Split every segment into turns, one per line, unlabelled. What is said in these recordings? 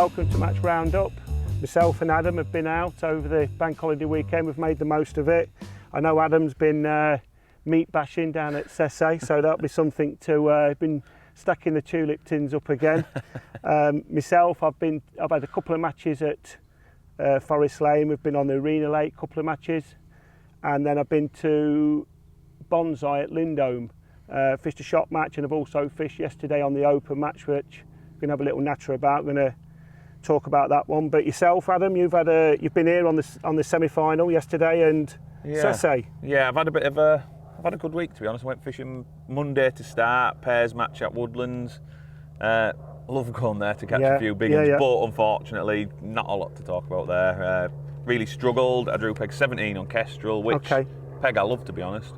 welcome to Match Roundup. Myself and Adam have been out over the bank holiday weekend. We've made the most of it. I know Adam's been meat bashing down at Frenzee, so that'll be something to been stacking the tulip tins up again. Myself, I've had a couple of matches at Forest Lane. We've been on the Arena Lake, couple of matches, and then I've been to Bonsai at Lindholme. Fished a shot match, and I've also fished yesterday on the open match, which we're going to have a little natter about. We're going to talk about that one. But yourself, Adam, you've been here on the semi-final yesterday and Frenzee.
Yeah, I've had a good week, to be honest. I went fishing Monday to start, pairs match at Woodlands. Love going there to catch a few big ones, but unfortunately not a lot to talk about there. Really struggled. I drew peg 17 on Kestrel, which peg I love, to be honest,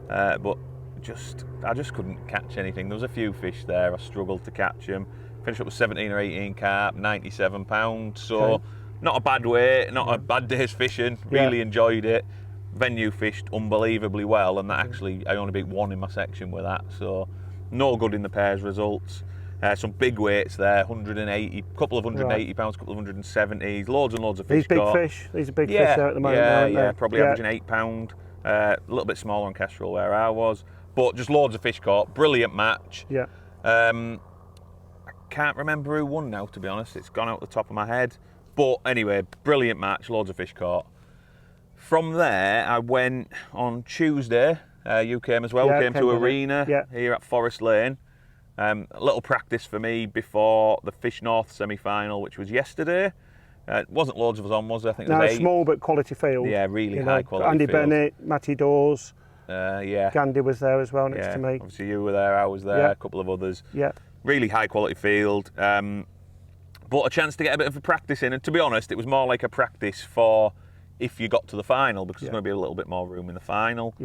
but I just couldn't catch anything. There was a few fish there, I struggled to catch them. Finished up with 17 or 18 carp, 97 pounds, so not a bad weight, not a bad day's fishing. Really enjoyed it. Venue fished unbelievably well, and that actually I only beat one in my section with that, so no good in the pairs results. Some big weights there, 180, couple of 180 pounds, couple of 170s, loads and loads of fish.
These big fish, these are big fish there at the moment.
Probably averaging £8. A little bit smaller on Kestrel where I was, but just loads of fish caught. Brilliant match. I can't remember who won now, to be honest. It's gone out the top of my head. But anyway, brilliant match, loads of fish caught. From there, I went on Tuesday. You came as well. Came to Arena here at Forest Lane. A little practice for me before the Fish North semi-final, which was yesterday. It wasn't loads of us on, was there? I think it was 8. Small
but quality field.
Yeah, really high quality
Andy
field.
Bennett, Matty Dawes.
Gandhi
was there as well next to me.
Obviously you were there, I was there, a couple of others. Really high quality field. But a chance to get a bit of a practice in, and to be honest, it was more like a practice for if you got to the final, because there's going to be a little bit more room in the final.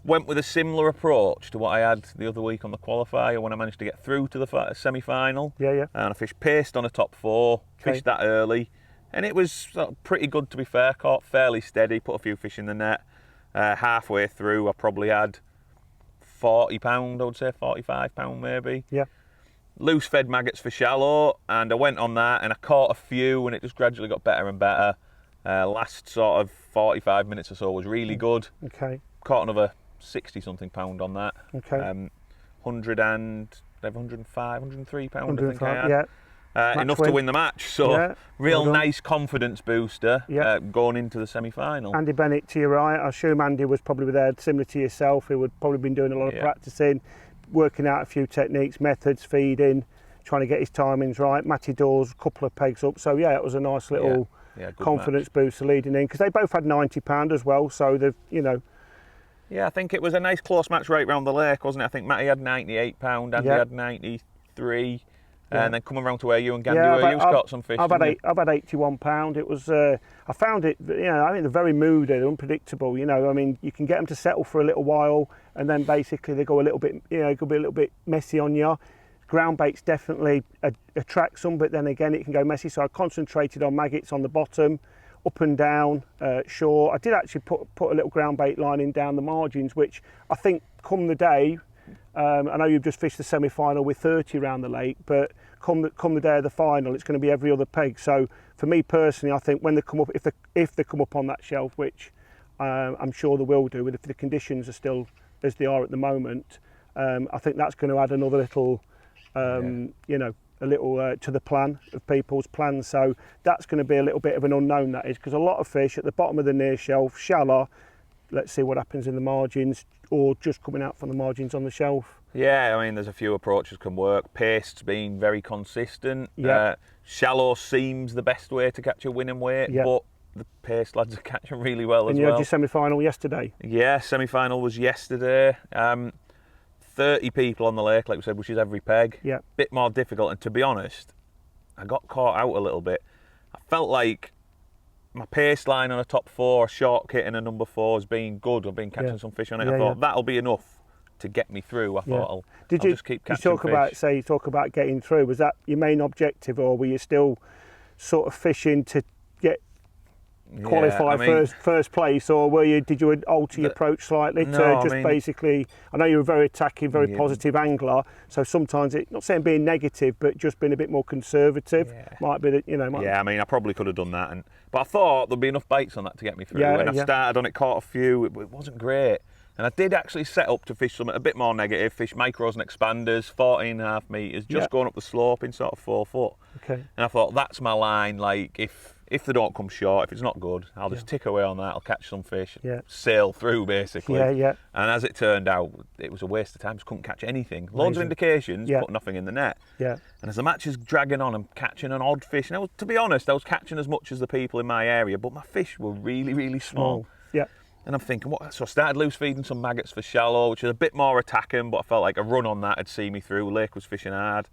Went with a similar approach to what I had the other week on the qualifier when I managed to get through to the semi-final. And I fished paste on a top 4, fished that early, and it was sort of pretty good, to be fair. Caught fairly steady, put a few fish in the net. Halfway through, I probably had £40, I would say £45 maybe. Loose fed maggots for shallow, and I went on that and I caught a few, and it just gradually got better and better. Last sort of 45 minutes or so was really good. Caught another 60 something pound on that. 105, 103 pound, I think I had. Enough to win the match, so real nice confidence booster going into the semi-final.
Andy Bennett to your right, I assume Andy was probably there similar to yourself, who would probably been doing a lot of practicing, working out a few techniques, methods, feeding, trying to get his timings right. Matty Dawes, a couple of pegs up, so it was a nice little confidence booster leading in, because they both had £90 as well, so they've,
I think it was a nice close match right round the lake, wasn't it? I think Matty had £98, Andy had 93. And then coming around to where you and Gandhi were, you've got some fish.
I've had £81. It was, I found it, I think they're very moody, they're unpredictable. I mean, you can get them to settle for a little while, and then basically they go a little bit, it could be a little bit messy on you. Ground baits definitely attract some, but then again, it can go messy. So I concentrated on maggots on the bottom, up and down, shore. I did actually put a little ground bait line in down the margins, which I think come the day. I know you've just fished the semi-final with 30 around the lake, but come the day of the final, it's going to be every other peg. So for me personally, I think when they come up, if they come up on that shelf, which I'm sure they will do, if the conditions are still as they are at the moment, I think that's going to add another little, a little to the plan of people's plans. So that's going to be a little bit of an unknown, that is, because a lot of fish at the bottom of the near shelf, shallow. Let's see what happens in the margins, or just coming out from the margins on the shelf.
I mean, there's a few approaches can work. Paste's been very consistent. Shallow seems the best way to catch a winning weight, but the paste lads are catching really well as well.
And you had your semi-final yesterday?
Yeah, semi-final was yesterday. 30 people on the lake, like we said, which is every peg. Bit more difficult, and to be honest, I got caught out a little bit. I felt like my pace line on a top 4, a short kit and a number 4 has been good. I've been catching some fish on it. I thought that'll be enough to get me through. I thought I'll just keep catching fish.
You talk about getting through. Was that your main objective, or were you still sort of fishing to get qualify first place, or did you alter your approach slightly basically? I know you're a very attacking, very positive angler, so sometimes not saying being negative, but just being a bit more conservative might be
I mean, I probably could have done that, but I thought there'd be enough baits on that to get me through. When I started on it, caught a few. It wasn't great, and I did actually set up to fish something a bit more negative, fish micros and expanders, 14.5 metres, just going up the slope in sort of 4 foot.
Okay.
And I thought, that's my line. Like, if they don't come short, if it's not good, I'll just tick away on that. I'll catch some fish, sail through basically.
And
as it turned out, it was a waste of time. Just couldn't catch anything. Loads of indications, but nothing in the net. And as the match is dragging on, I'm catching an odd fish. And to be honest, I was catching as much as the people in my area, but my fish were really, really small. And I'm thinking, what? So I started loose feeding some maggots for shallow, which is a bit more attacking, but I felt like a run on that had seen me through. Lake was fishing hard.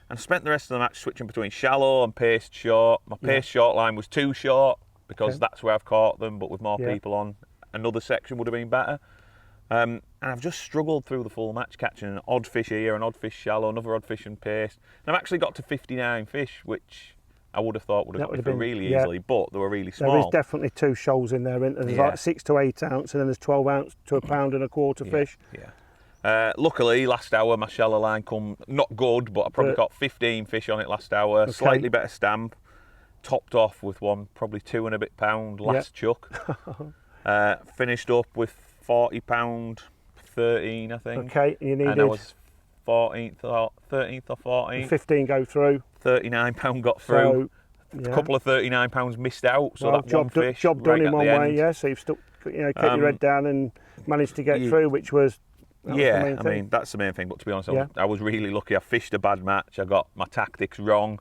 And spent the rest of the match switching between shallow and paced short. My paced short line was too short because that's where I've caught them, but with more people on, another section would have been better. And I've just struggled through the full match, catching an odd fish here, an odd fish shallow, another odd fish and paced. And I've actually got to 59 fish, which I would have thought would have got me through really easily, but they were really small.
There is definitely 2 shoals in there, and there's like 6 to 8 ounce, and then there's 12 ounce to a pound and a quarter fish.
Luckily, last hour my shallow line come not good, but I probably got 15 fish on it last hour. Slightly better stamp, topped off with one probably 2 and a bit pound last chuck. Finished up with 40 pound 13, I think.
Okay, you needed.
And I was 13th or 14th.
15 go through.
39 pound got through. A couple of 39 pounds missed out. So that one fish
job done in one way. So you've stuck, kept your head down and managed to get through, which was. I
mean, that's the main thing. But to be honest, I was really lucky. I fished a bad match. I got my tactics wrong.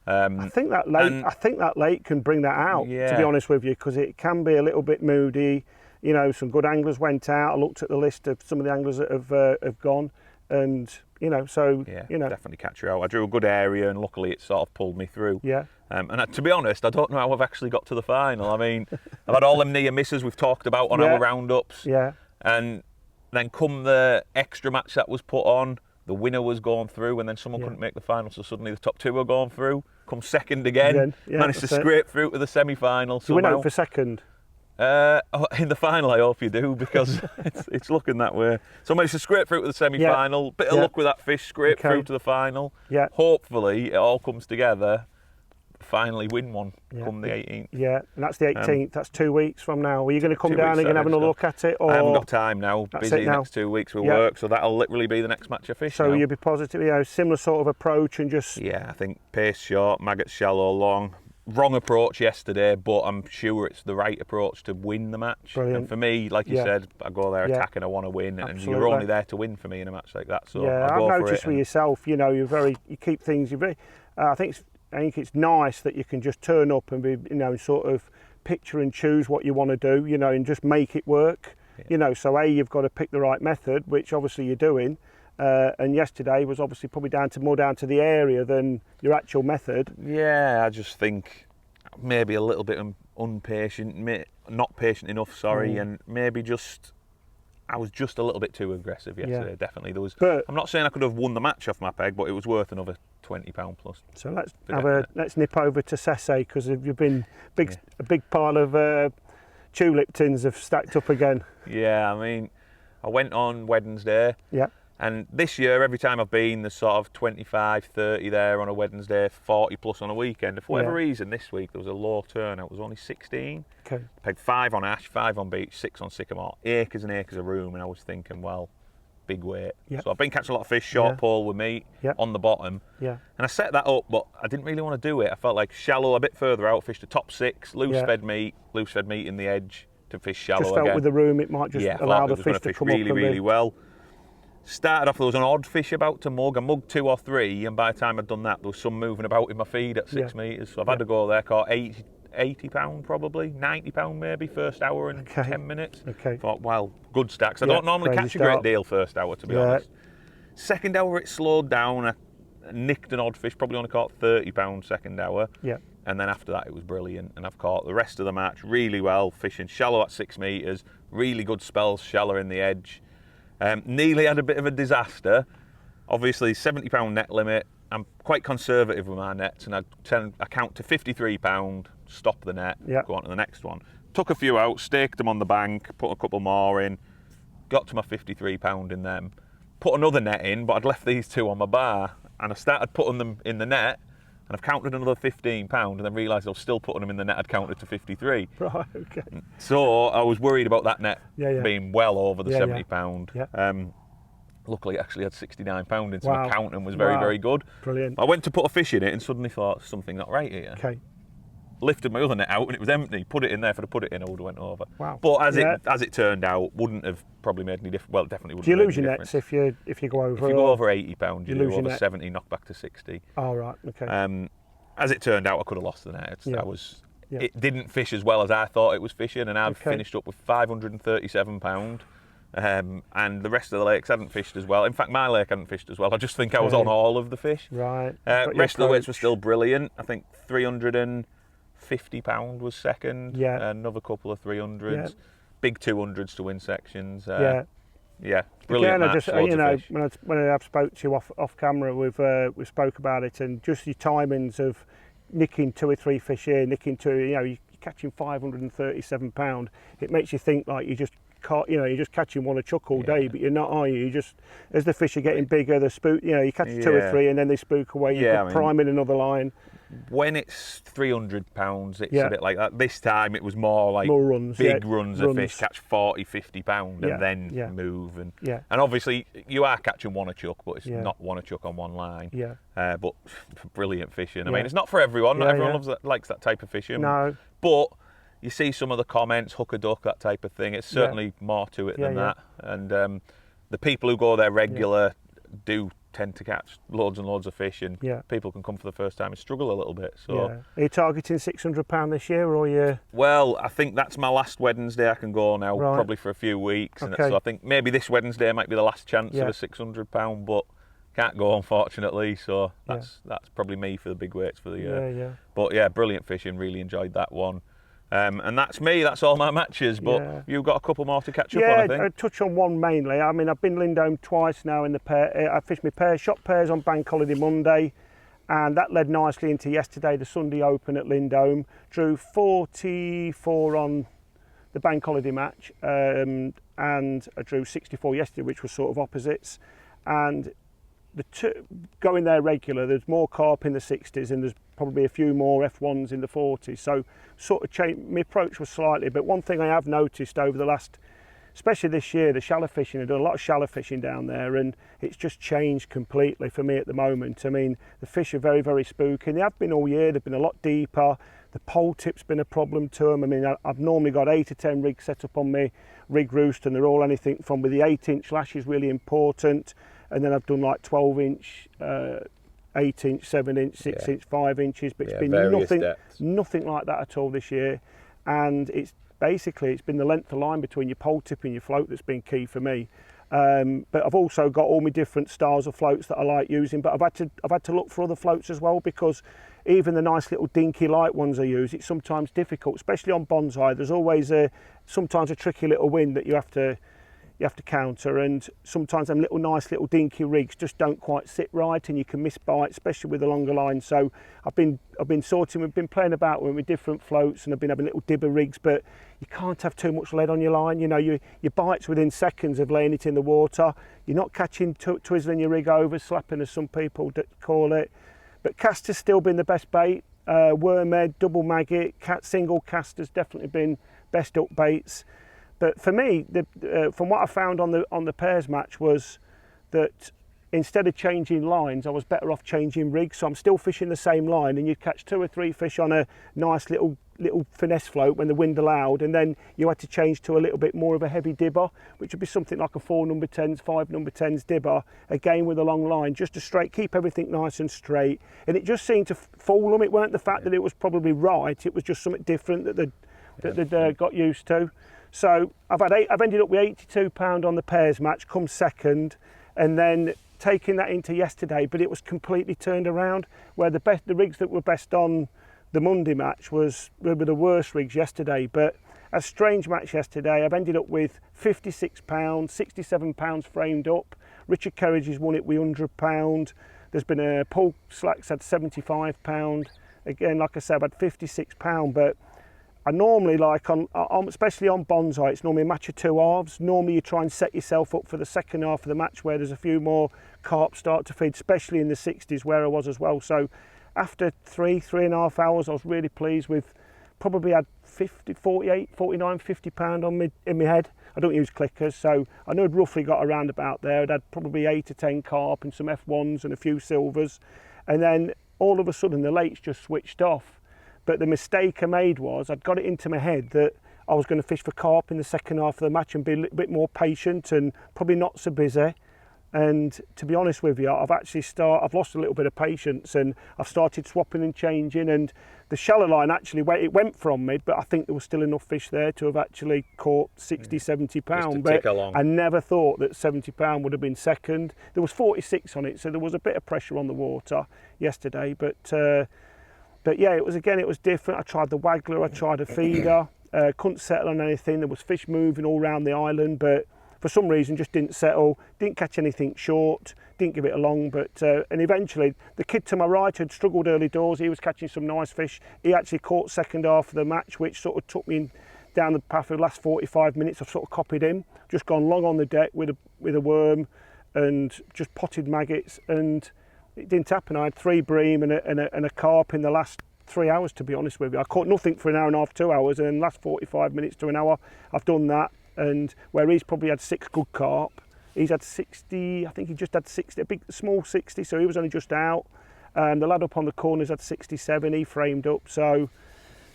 I think that lake can bring that out. To be honest with you, because it can be a little bit moody. Some good anglers went out. I looked at the list of some of the anglers that have gone, and
definitely catch you out. I drew a good area, and luckily it sort of pulled me through. And to be honest, I don't know how I've actually got to the final. I mean, I've had all them near misses we've talked about on our roundups. And then come the extra match that was put on, the winner was going through, and then someone couldn't make the final, so suddenly the top 2 were going through. Come second again, managed to scrape through to the semi-final.
You went out for second?
In the final, I hope you do, because it's looking that way. So I managed to scrape through to the semi-final. Bit of luck with that fish, scrape through to the final. Hopefully, it all comes together. Finally win one come the 18th.
And that's the 18th. That's 2 weeks from now. Are you going to come down and have another look at it? Or?
I haven't got time now. Busy the next 2 weeks with work, so that'll literally be the next match I fish.
So you'll be positive, similar sort of approach and just.
I think pace short, maggots shallow, long. Wrong approach yesterday, but I'm sure it's the right approach to win the match.
Brilliant.
And for me, like you said, I go there attacking, I want to win, and you're only there to win for me in a match like that. So I'll go
I've noticed for yourself, you keep things. I think it's nice that you can just turn up and be, sort of picture and choose what you want to do, and just make it work. So you've got to pick the right method, which obviously you're doing. And yesterday was obviously probably more down to the area than your actual method. I just think maybe a little bit impatient, not patient enough, and maybe I was just a little bit too aggressive yesterday. Definitely, I'm not saying I could have won the match off my peg, but it was worth another £20 plus. So let's nip over to Sesse, because you've been a big pile of tulip tins have stacked up again.
I mean, I went on Wednesday. And this year, every time I've been, there's sort of 25, 30 there on a Wednesday, 40 plus on a weekend. And for whatever reason, this week there was a low turnout. It was only 16. Pegged 5 on ash, 5 on beach, 6 on sycamore. Acres and acres of room. And I was thinking, well, big weight. So I've been catching a lot of fish, short pole with meat on the bottom. And I set that up, but I didn't really want to do it. I felt like shallow, a bit further out, fished the top 6, loose-fed meat in the edge to fish shallow
just felt
again.
With the room, it might just allow the fish to come
really,
up
really well. Started off, there was an odd fish about to mug. I mugged 2 or 3, and by the time I'd done that, there was some moving about in my feed at 6 metres. So I've had to go there, caught 80 pound probably, 90 pound maybe, first hour and 10 minutes. Thought, well, good stacks. I don't normally catch a great deal first hour, to be honest. Second hour, it slowed down. I nicked an odd fish, probably only caught 30 pound second hour. And then after that, it was brilliant. And I've caught the rest of the match really well, fishing shallow at 6 metres, really good spells, shallow in the edge. Nearly had a bit of a disaster. Obviously, £70 net limit. I'm quite conservative with my nets, and I count to £53, stop the net, go on to the next one. Took a few out, staked them on the bank, put a couple more in, got to my £53 in them, put another net in, but I'd left these 2 on my bar, and I started putting them in the net, and I've counted another £15, and then realised I was still putting them in the net I'd counted to 53.
Right, okay.
So I was worried about that net being well over the £70.
Yeah.
Luckily, it actually had £69 in, so my counting was very, very good.
Brilliant.
I went to put a fish in it and suddenly thought, something not right here.
Okay.
Lifted my other net out and it was empty. Put it in there. If I'd put it in, I would have went over.
Wow.
But as it turned out, wouldn't have probably made any difference. Well, it definitely wouldn't.
Do you
have
lose
made
your
any
nets
difference.
if you go over?
If you go over £80, you do.
your
Over
net.
70, knock back to 60.
Oh, right. Okay.
As it turned out, I could have lost the net. It didn't fish as well as I thought it was fishing, and I've finished up with £537. And the rest of the lakes hadn't fished as well. In fact, my lake hadn't fished as well. I just think I was on all of the fish.
Right.
Rest of the weights were still brilliant. I think £350 was second.
Yeah.
Another couple of 300s. Yeah. Big 200s to win sections.
Yeah,
brilliant.
Again,
match,
when I have spoke to you off camera, we spoke about it, and just your timings of nicking 2 or 3 fish here, nicking 2. You're catching £537. It makes you think like you just. You're just catching one a chuck all day, but you're not, are you? You just, as the fish are getting bigger, the spook. You catch 2 or 3, and then they spook away. You prime in another line.
When it's £300, it's a bit like that. This time it was more like
more runs,
big runs of fish, catch £40, £50, and then move. And obviously you are catching one a chuck, but it's not one a chuck on one line.
Yeah.
But brilliant fishing. I mean, it's not for everyone. Not everyone likes that type of fishing.
No.
But you see some of the comments, hook a duck, that type of thing. It's certainly more to it than that. And the people who go there regular do tend to catch loads and loads of fish, and people can come for the first time and struggle a little bit. So,
are you targeting £600 this year, or you?
Well, I think that's my last Wednesday I can go now, probably for a few weeks. And so I think maybe this Wednesday might be the last chance of a £600, but can't go unfortunately. So that's probably me for the big weights for the year. But brilliant fishing. Really enjoyed that one. And that's me, that's all my matches, but you've got a couple more to catch up on, I think.
I'll touch on one mainly. I mean, I've been Lindholme twice now in the pair. I fished my shot pairs on Bank Holiday Monday, and that led nicely into yesterday, the Sunday Open at Lindholme. Drew 44 on the Bank Holiday match, and I drew 64 yesterday, which was sort of opposites. And the two going there regular, there's more carp in the 60s, and there's probably a few more F1s in the 40s. So sort of changed, my approach was slightly, but one thing I have noticed over the last, especially this year, the shallow fishing, I've done a lot of shallow fishing down there, and it's just changed completely for me at the moment. I mean, the fish are very, very spooky, and they have been all year. They've been a lot deeper. The pole tip's been a problem to them. I mean, I've normally got 8 or 10 rigs set up on my rig roost, and they're all anything from, with the 8-inch lash is really important, and then I've done like 12-inch, 8-inch, 7-inch, 6-inch, 5 inches, but it's been nothing like that at all this year. And it's been the length of line between your pole tip and your float that's been key for me. But I've also got all my different styles of floats that I like using, but I've had to look for other floats as well, because even the nice little dinky light ones I use, it's sometimes difficult, especially on bonsai. There's always sometimes a tricky little wind that you have to counter, and sometimes them nice little dinky rigs just don't quite sit right, and you can miss bites, especially with the longer line. So I've been playing about with different floats, and I've been having little dibber rigs, but you can't have too much lead on your line. Your bites within seconds of laying it in the water. You're not catching twizzling your rig over, slapping as some people call it. But cast has still been the best bait. Wormhead, double maggot, single cast has definitely been best up baits. But for me, from what I found on the pairs match was that instead of changing lines, I was better off changing rigs. So I'm still fishing the same line, and you'd catch 2 or 3 fish on a nice little finesse float when the wind allowed, and then you had to change to a little bit more of a heavy dibber, which would be something like a 4 number 10s, 5 number 10s dibber, again with a long line, just to keep everything nice and straight. And it just seemed to fool them. It weren't the fact that it was probably right, it was just something different that they'd got used to. So I've ended up with £82 on the pairs match, come second, and then taking that into yesterday, but it was completely turned around, where the rigs that were best on the Monday match were the worst rigs yesterday. But a strange match yesterday. I've ended up with £56, £67 framed up. Richard Kerridge has won it with £100. There's been Paul Slack's had £75. again, like I said, I've had 56 pound, but I normally, like especially on Bonsai, it's normally a match of 2 halves. Normally you try and set yourself up for the second half of the match where there's a few more carp start to feed, especially in the 60s where I was as well. So after 3.5 hours, I was really pleased with, probably had 50, 48, 49, 50 pound in my head. I don't use clickers, so I know I'd roughly got around about there. I'd had probably 8 to 10 carp and some F1s and a few silvers. And then all of a sudden the lakes just switched off. But the mistake I made was I'd got it into my head that I was going to fish for carp in the second half of the match and be a little bit more patient and probably not so busy. And to be honest with you, I've lost a little bit of patience, and I've started swapping and changing, and the shallow line actually went from me, but I think there was still enough fish there to have actually caught 60, 70 pound. But I never thought that 70 pound would have been second. There was 46 on it, so there was a bit of pressure on the water yesterday, but yeah, it was different. I tried the waggler, I tried a feeder, couldn't settle on anything. There was fish moving all around the island, but for some reason just didn't settle, didn't catch anything short, didn't give it a long, but and eventually the kid to my right had struggled early doors. He was catching some nice fish. He actually caught second half of the match, which sort of took me down the path for the last 45 minutes. I've sort of copied him, just gone long on the deck with a worm and just potted maggots, and it didn't happen. I had 3 bream and a carp in the last 3 hours, to be honest with you. I caught nothing for an hour and a half, 2 hours, and then the last 45 minutes to an hour I've done that. And where he's probably had 6 good carp, he's had 60, I think he just had 60, small 60, so he was only just out. The lad up on the corner's had 67, he framed up. So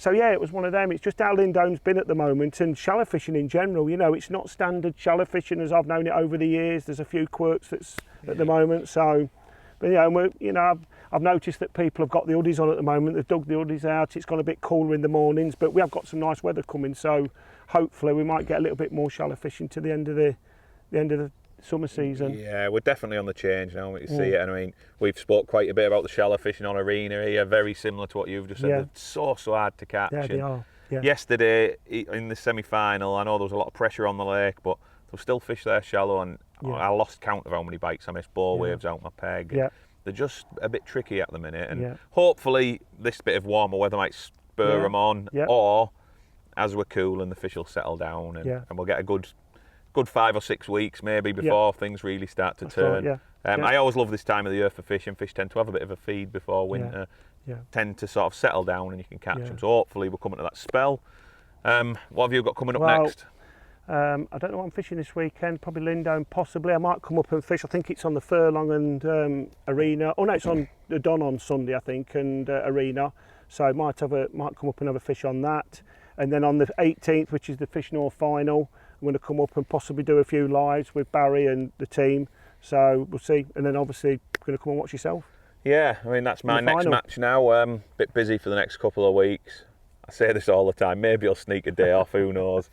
yeah, it was one of them. It's just how Lindholme's been at the moment, and shallow fishing in general, you know, it's not standard shallow fishing as I've known it over the years. There's a few quirks that's at the moment. So, but I've noticed that people have got the hoodies on at the moment. They've dug the hoodies out. It's gone a bit cooler in the mornings, but we have got some nice weather coming, so hopefully we might get a little bit more shallow fishing to the end of the summer season.
Yeah, we're definitely on the change now. We see it, and I mean, we've spoke quite a bit about the shallow fishing on Arena here. Very similar to what you've just said. They're so hard to catch.
Yeah, they are. Yeah.
Yesterday in the semi-final, I know there was a lot of pressure on the lake, but there was still fish there shallow, and I lost count of how many bites I missed. Bore waves out my peg.
Yeah.
They're just a bit tricky at the minute, and hopefully this bit of warmer weather might spur them on, or as we're cool and the fish will settle down, and we'll get a good 5 or 6 weeks maybe before things really start to turn. I always love this time of the year for fishing. Fish tend to have a bit of a feed before winter, tend to sort of settle down and you can catch them. So hopefully we're coming to that spell. What have you got coming up next?
I don't know what I'm fishing this weekend. Probably Lindholme, possibly. I might come up and fish. I think it's on the Furlong and Arena. Oh no, it's on the Don on Sunday, I think, and Arena. So I might come up and have a fish on that. And then on the 18th, which is the Fish North final, I'm going to come up and possibly do a few lives with Barry and the team. So we'll see. And then obviously I'm going to come and watch yourself.
Yeah, I mean that's my next match now. Bit busy for the next couple of weeks. I say this all the time. Maybe I'll sneak a day off. Who knows?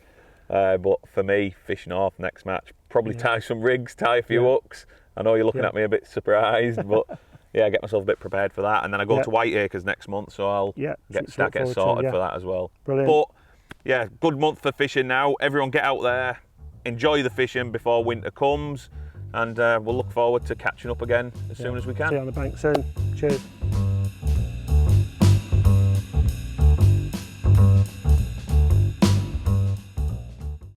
But for me, Fish North next match. Probably tie some rigs, tie a few hooks. I know you're looking at me a bit surprised, but yeah, get myself a bit prepared for that. And then I go to Whiteacres next month, so I'll get sorted for that as well.
Brilliant.
But yeah, good month for fishing now. Everyone get out there, enjoy the fishing before winter comes, and we'll look forward to catching up again as soon as we can.
See you on the bank soon. Cheers.